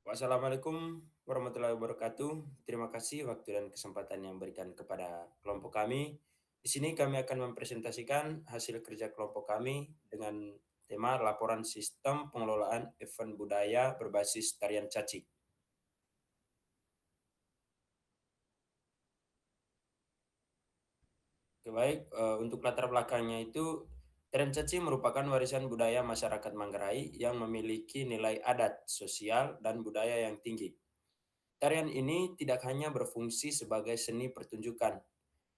Wassalamualaikum warahmatullahi wabarakatuh. Terima kasih waktu dan kesempatan yang berikan kepada kelompok kami. Di sini kami akan mempresentasikan hasil kerja kelompok kami dengan tema laporan sistem pengelolaan event budaya berbasis tarian caci. Oke, baik, untuk latar belakangnya itu tarian caci merupakan warisan budaya masyarakat Manggarai yang memiliki nilai adat, sosial, dan budaya yang tinggi. Tarian ini tidak hanya berfungsi sebagai seni pertunjukan,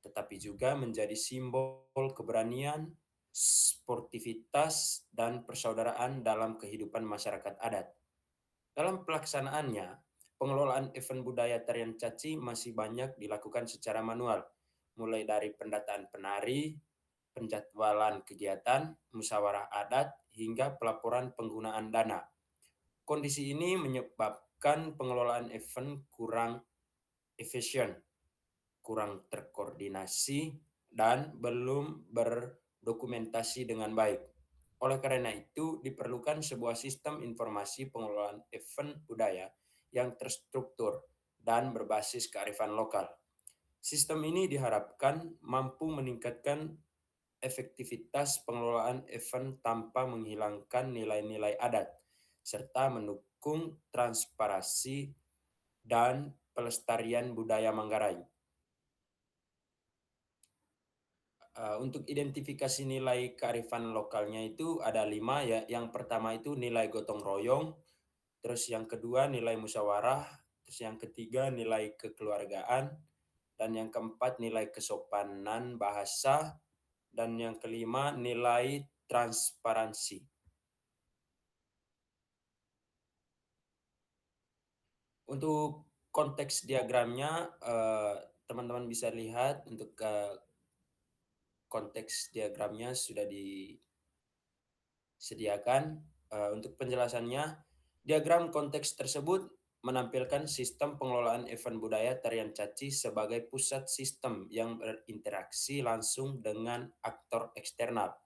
tetapi juga menjadi simbol keberanian, sportivitas, dan persaudaraan dalam kehidupan masyarakat adat. Dalam pelaksanaannya, pengelolaan event budaya tarian caci masih banyak dilakukan secara manual, mulai dari pendataan penari, penjadwalan kegiatan, musyawarah adat, hingga pelaporan penggunaan dana. Kondisi ini menyebabkan pengelolaan event kurang efisien, kurang terkoordinasi, dan belum berdokumentasi dengan baik. Oleh karena itu, diperlukan sebuah sistem informasi pengelolaan event budaya yang terstruktur dan berbasis kearifan lokal. Sistem ini diharapkan mampu meningkatkan efektivitas pengelolaan event tanpa menghilangkan nilai-nilai adat, serta mendukung transparansi dan pelestarian budaya Manggarai. Untuk identifikasi nilai kearifan lokalnya itu ada 5 ya. Yang pertama itu nilai gotong royong, terus yang kedua nilai musyawarah, terus yang ketiga nilai kekeluargaan, dan yang keempat nilai kesopanan bahasa, dan yang kelima nilai transparansi. Untuk konteks diagramnya, teman-teman bisa lihat untuk konteks diagramnya sudah disediakan. Untuk penjelasannya, diagram konteks tersebut menampilkan sistem pengelolaan event budaya tarian caci sebagai pusat sistem yang berinteraksi langsung dengan aktor eksternal.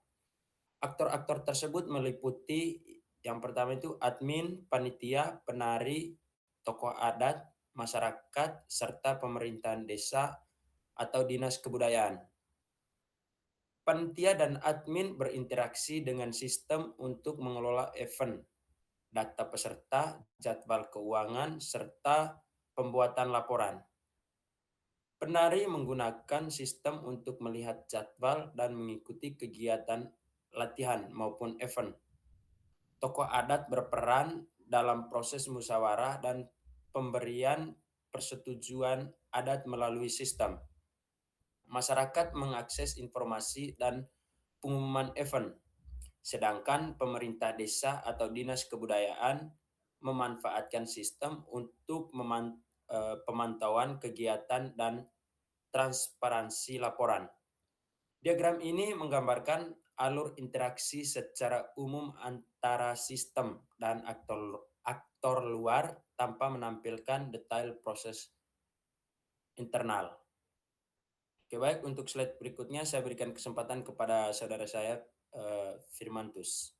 Aktor-aktor tersebut meliputi yang pertama itu admin, panitia, penari, tokoh adat, masyarakat, serta pemerintahan desa atau dinas kebudayaan. Panitia dan admin berinteraksi dengan sistem untuk mengelola event, data peserta, jadwal keuangan, serta pembuatan laporan. Penari menggunakan sistem untuk melihat jadwal dan mengikuti kegiatan latihan maupun event. Tokoh adat berperan dalam proses musyawarah dan pemberian persetujuan adat melalui sistem. Masyarakat mengakses informasi dan pengumuman event, sedangkan pemerintah desa atau dinas kebudayaan memanfaatkan sistem untuk pemantauan kegiatan dan transparansi laporan. Diagram ini menggambarkan alur interaksi secara umum antara sistem dan aktor luar tanpa menampilkan detail proses internal. Oke, baik, untuk slide berikutnya saya berikan kesempatan kepada saudara saya, Firmantus.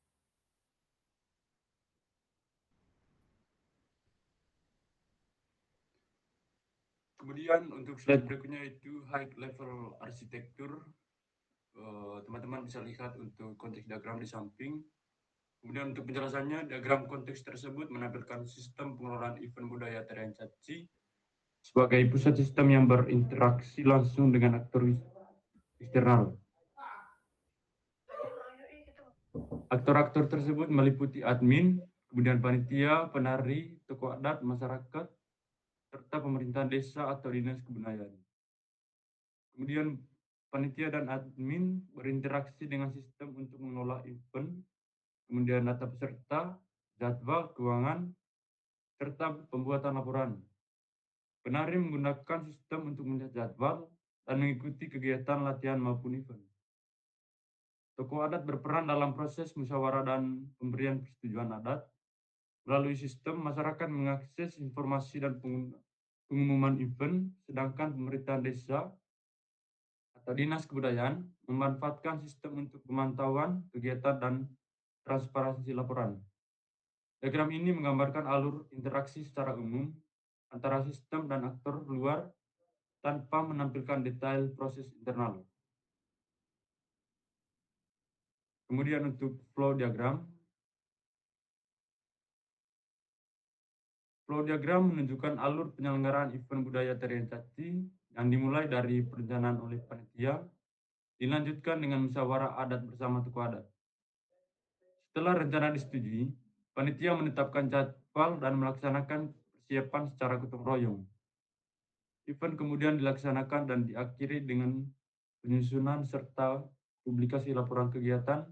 Kemudian untuk slide berikutnya itu high level arsitektur. Teman-teman bisa lihat untuk konteks diagram di samping. Kemudian untuk penjelasannya, diagram konteks tersebut menampilkan sistem pengelolaan event budaya tarian caci sebagai pusat sistem yang berinteraksi langsung dengan aktor eksternal. Aktor-aktor tersebut meliputi admin, kemudian panitia, penari, tokoh adat, masyarakat, serta pemerintahan desa atau dinas kebudayaan. Kemudian panitia dan admin berinteraksi dengan sistem untuk mengelola event, kemudian data peserta, jadwal, keuangan, serta pembuatan laporan. Penari menggunakan sistem untuk melihat jadwal dan mengikuti kegiatan latihan maupun event. Tokoh adat berperan dalam proses musyawarah dan pemberian persetujuan adat. Melalui sistem, masyarakat mengakses informasi dan pengumuman event, sedangkan pemerintahan desa atau dinas kebudayaan memanfaatkan sistem untuk pemantauan kegiatan dan transparansi laporan. Diagram ini menggambarkan alur interaksi secara umum antara sistem dan aktor luar tanpa menampilkan detail proses internal. Kemudian untuk flow diagram menunjukkan alur penyelenggaraan event budaya tarian caci yang dimulai dari perencanaan oleh panitia, dilanjutkan dengan musyawarah adat bersama tokoh adat. Setelah rencana disetujui, panitia menetapkan jadwal dan melaksanakan persiapan secara gotong royong. Event kemudian dilaksanakan dan diakhiri dengan penyusunan serta publikasi laporan kegiatan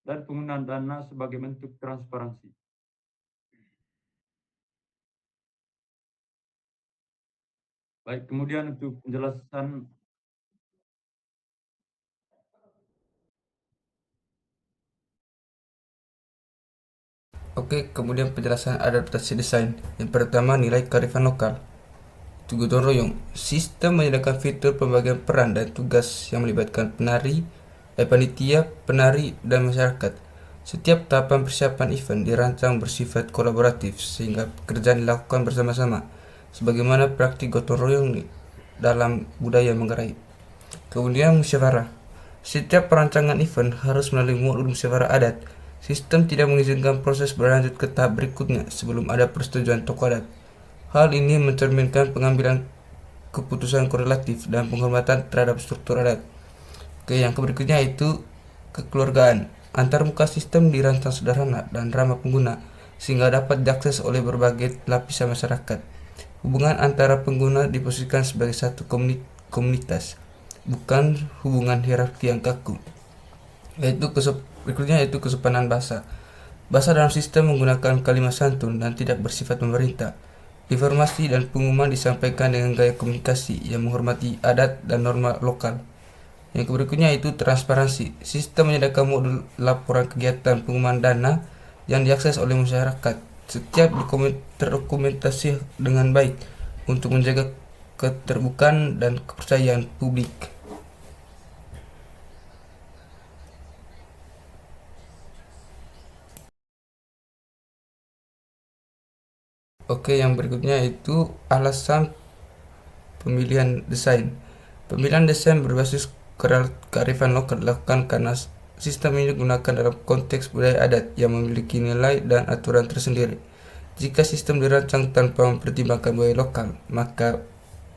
dan penggunaan dana sebagai bentuk transparansi. Baik, kemudian untuk penjelasan Oke, kemudian penjelasan adaptasi desain. Yang pertama, nilai kearifan lokal. Gotong royong. Sistem menyediakan fitur pembagian peran dan tugas yang melibatkan panitia, penari, dan masyarakat. Setiap tahapan persiapan event dirancang bersifat kolaboratif sehingga pekerjaan dilakukan bersama-sama, sebagaimana praktik gotong royong dalam budaya Manggarai. Kemudian musyawarah. Setiap perancangan event harus melalui modul musyawarah adat. Sistem tidak mengizinkan proses berlanjut ke tahap berikutnya sebelum ada persetujuan tokoh adat. Hal ini mencerminkan pengambilan keputusan korelatif dan penghormatan terhadap struktur adat. Oke, yang berikutnya itu kekeluargaan. Antarmuka sistem dirancang sederhana dan ramah pengguna sehingga dapat diakses oleh berbagai lapisan masyarakat. Hubungan antara pengguna diposisikan sebagai satu komunitas, bukan hubungan hierarki yang kaku. Berikutnya yaitu kesopanan bahasa. Bahasa dalam sistem menggunakan kalimat santun dan tidak bersifat pemerintah. Informasi dan pengumuman disampaikan dengan gaya komunikasi yang menghormati adat dan norma lokal. Yang berikutnya itu transparansi. Sistem menyediakan modul laporan kegiatan pengumuman dana yang diakses oleh masyarakat. Setiap terdokumentasi dengan baik untuk menjaga keterbukaan dan kepercayaan publik. Oke, yang berikutnya itu alasan pemilihan desain. Pemilihan desain berbasis kearifan lokal dilakukan karena sistem ini digunakan dalam konteks budaya adat yang memiliki nilai dan aturan tersendiri. Jika sistem dirancang tanpa mempertimbangkan budaya lokal, maka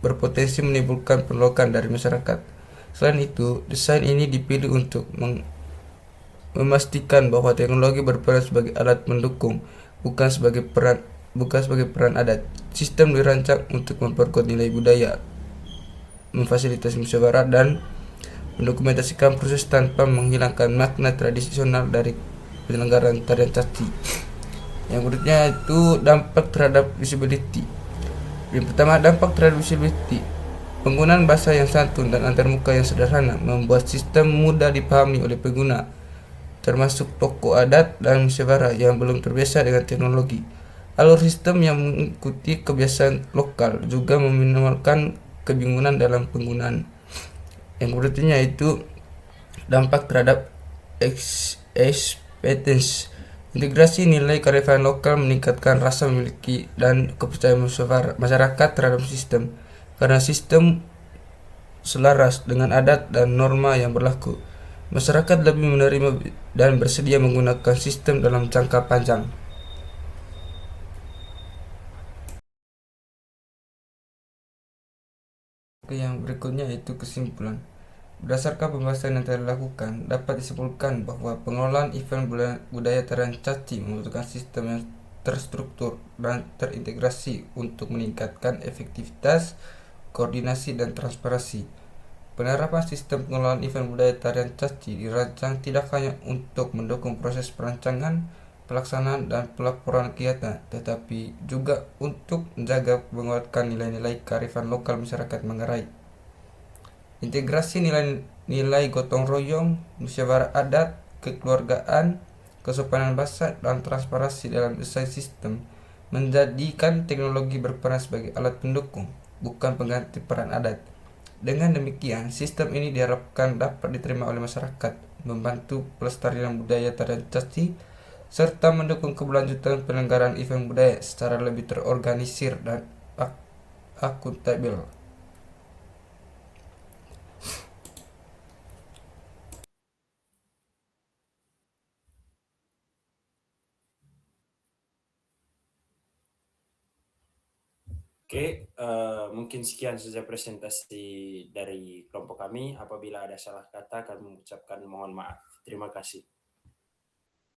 berpotensi menimbulkan penolakan dari masyarakat. Selain itu, desain ini dipilih untuk memastikan bahwa teknologi berperan sebagai alat mendukung, bukan sebagai peran adat. Sistem dirancang untuk memperkuat nilai budaya, memfasilitasi musyawarah, dan mendokumentasikan proses tanpa menghilangkan makna tradisional dari penyelenggaraan tarian caci. Yang berikutnya itu dampak terhadap visibility. Yang pertama, dampak terhadap visibility. Penggunaan bahasa yang santun dan antarmuka yang sederhana membuat sistem mudah dipahami oleh pengguna, termasuk tokoh adat dan musyawarah yang belum terbiasa dengan teknologi. Alur sistem yang mengikuti kebiasaan lokal juga meminimalkan kebingungan dalam penggunaan. Yang berikutnya itu dampak terhadap experience. Integrasi nilai kearifan lokal meningkatkan rasa memiliki dan kepercayaan masyarakat terhadap sistem, karena sistem selaras dengan adat dan norma yang berlaku. Masyarakat lebih menerima dan bersedia menggunakan sistem dalam jangka panjang. Yang berikutnya yaitu kesimpulan. Berdasarkan pembahasan yang telah dilakukan, dapat disimpulkan bahwa pengelolaan event budaya tarian caci membutuhkan sistem yang terstruktur dan terintegrasi untuk meningkatkan efektivitas, koordinasi, dan transparansi. Penerapan sistem pengelolaan event budaya tarian caci dirancang tidak hanya untuk mendukung proses perancangan, pelaksanaan, dan pelaporan kegiatan, tetapi juga untuk menjaga menguatkan nilai-nilai kearifan lokal masyarakat Manggarai. Integrasi nilai gotong royong, musyawarah adat, kekeluargaan, kesopanan bahasa, dan transparansi dalam desain sistem menjadikan teknologi berperan sebagai alat pendukung, bukan pengganti peran adat. Dengan demikian, sistem ini diharapkan dapat diterima oleh masyarakat, membantu pelestarian budaya tarian caci, serta mendukung keberlanjutan penyelenggaraan event budaya secara lebih terorganisir dan akuntabel. Oke, mungkin sekian saja presentasi dari kelompok kami. Apabila ada salah kata, kami mengucapkan mohon maaf. Terima kasih.